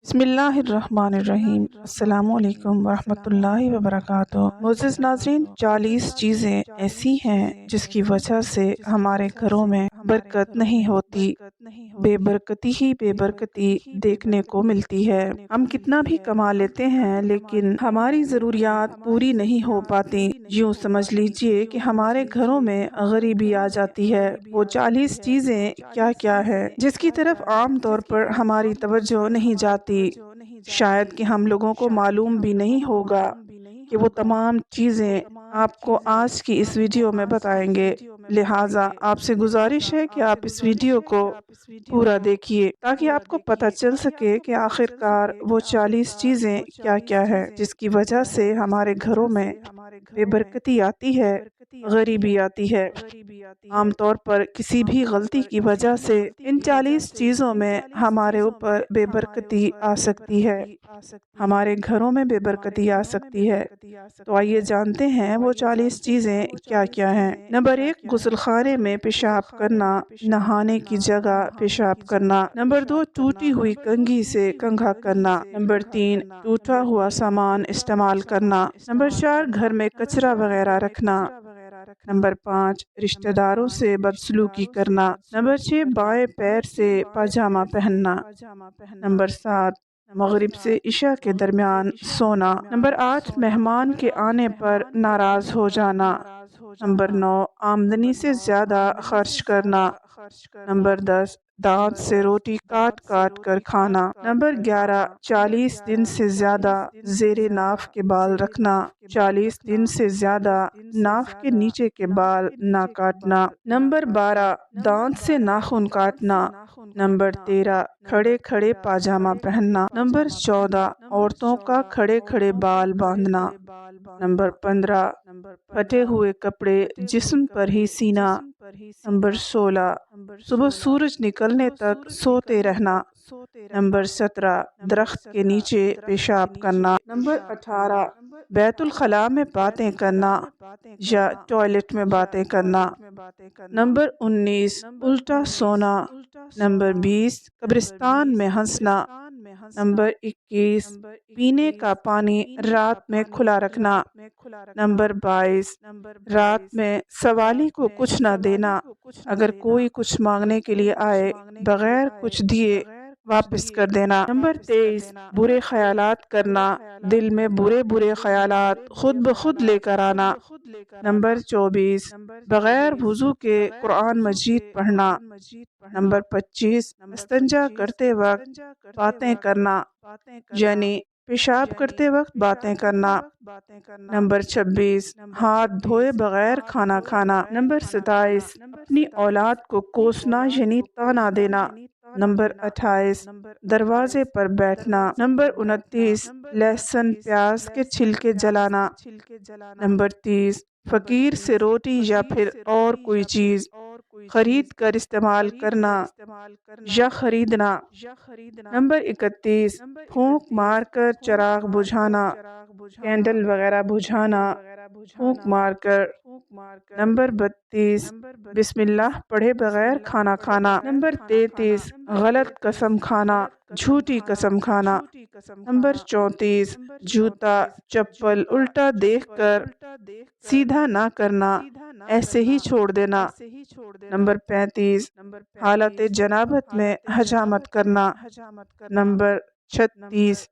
बिस्मिल्लाहिर्रहमानिर्रहीम। अस्सलामु अलैकुम वरहमतुल्लाहि वबरकातुहू। मोअज़्ज़िज़ नाज़रीन, 40 चीज़ें ऐसी हैं जिसकी वजह से हमारे घरों में बरकत नहीं होती, बेबरकती ही बेबरकती देखने को मिलती है। हम कितना भी कमा लेते हैं लेकिन हमारी ज़रूरियात पूरी नहीं हो पाती। यूँ समझ लीजिए कि हमारे घरों में गरीबी आ जाती है। वो 40 चीज़ें क्या क्या है जिसकी तरफ आम तौर पर हमारी तवज्जो नहीं जाती। शायद कि हम लोगों को मालूम भी नहीं होगा कि वो तमाम चीज़ें आपको आज की इस वीडियो में बताएंगे। लिहाजा आपसे गुजारिश है कि आप इस वीडियो को पूरा देखिए ताकि आपको पता चल सके कि आखिरकार वो 40 चीज़ें क्या क्या है जिसकी वजह से हमारे घरों में बेबरकती आती है, गरीबी आती है। आमतौर पर किसी भी गलती की वजह से इन 40 चीज़ों में हमारे ऊपर बेबरकती आ सकती है, हमारे घरों में बेबरकती आ सकती है। तो आइए जानते हैं वो 40 चीज़ें क्या क्या हैं। नंबर 1, गुस्लखाने में पेशाब करना, नहाने की जगह पेशाब करना। नंबर 2, टूटी हुई कंघी से कंघा करना। नंबर 3, टूटा हुआ सामान इस्तेमाल करना। नंबर 4, घर में कचरा वगैरह रखना। नंबर 5, रिश्तेदारों से बदसलूकी करना। नंबर 6, बाएं पैर से पाजामा पहनना। नंबर 7, मगरिब से इशा के दरमियान सोना। नंबर 8, मेहमान के आने पर नाराज हो जाना। नंबर 9, आमदनी से ज़्यादा खर्च करना। नंबर 10, दांत से रोटी काट काट कर खाना। नंबर 11, 40 दिन से ज़्यादा ज़ेरे नाफ के बाल रखना। 40 दिन से ज़्यादा नाफ के नीचे के बाल ना काटना। नंबर 12, दांत से नाखून काटना। नंबर 13, खड़े खड़े पाजामा पहनना। नंबर 14, औरतों का खड़े खड़े बाल बांधना। नंबर 15, फटे हुए कपड़े जिस्म पर ही सीना। नंबर 16, सुबह सूरज निकलने तक सोते रहना। नंबर 17, दरख्त के नीचे पेशाब करना। नंबर 18, बैतुल खला में बातें करना या टॉयलेट में बातें करना। नंबर 19, उल्टा सोना। नंबर 20, कब्रिस्तान में हंसना। नंबर 21, पीने का पानी रात में खुला रखना। नंबर 22, रात में सवाली को कुछ न देना। अगर कोई कुछ मांगने के लिए आए, बगैर कुछ दिए वापस कर देना। नंबर 23, बुरे ख्यालात करना, दिल में बुरे बुरे ख्यालात खुद ब खुद लेकर आना। नंबर 24, बगैर वुजू के कुरान मजीद पढ़ना। नंबर 25, इस्तंजा करते वक्त बातें करना, यानी पेशाब करते वक्त बातें करना। नंबर 26, हाथ धोए बगैर खाना खाना। नंबर 27, अपनी औलाद को कोसना यानी ताना देना। नंबर 28, दरवाजे पर बैठना। नंबर 29, लहसुन प्याज के छिलके जलाना। नंबर 30, फकीर से रोटी या फिर और कोई चीज़ खरीद कर इस्तेमाल करना या खरीदना। नंबर 31, फूंक मार कर चिराग बुझाना, कैंडल वगैरह बुझाना फूंक मार कर। नंबर 32, बिस्मिल्लाह पढ़े बगैर खाना खाना। नंबर 33, गलत कसम खाना, झूठी कसम खाना। नंबर 34, जूता चप्पल उल्टा देखकर सीधा ना करना, ऐसे ही छोड़ देना। नंबर 35, हालत जनाबत में हजामत करना। नंबर 36,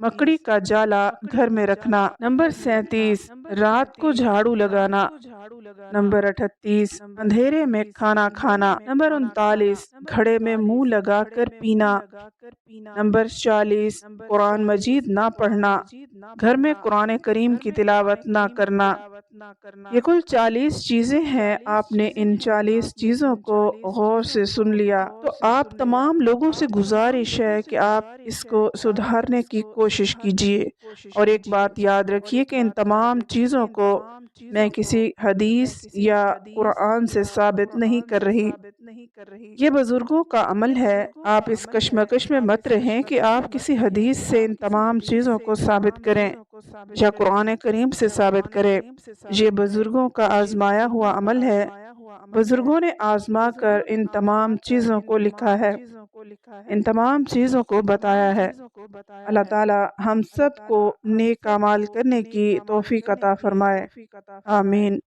मकड़ी का जाला घर में रखना। नंबर 37, रात को झाड़ू लगाना। नंबर 38, अंधेरे में खाना खाना। नंबर 39, घड़े में मुंह लगाकर पीना। नंबर 40, कुरान मजीद ना पढ़ना, घर में कुरान करीम की तिलावत ना करना। ये कुल 40 चीज़ें हैं। आपने इन 40 चीज़ों को गौर से सुन लिया, तो आप तमाम लोगों से गुजारिश है कि आप इसको सुधारने की कोशिश कीजिए। और एक बात याद रखिए कि इन तमाम चीज़ों को मैं किसी हदीस या कुरान से साबित नहीं कर रही, ये बुजुर्गों का अमल है। आप इस कश्मकश में मत रहें कि आप किसी हदीस से इन तमाम चीज़ों को साबित करें या कुरान करीम से साबित करें। ये बुजुर्गों का आजमाया हुआ अमल है। बुजुर्गों ने आजमा कर इन तमाम चीज़ों को लिखा है। ان تمام چیزوں کو بتایا ہے۔ اللہ تعالی ہم سب کو نیک اعمال کرنے کی توفیق عطا فرمائے، آمین۔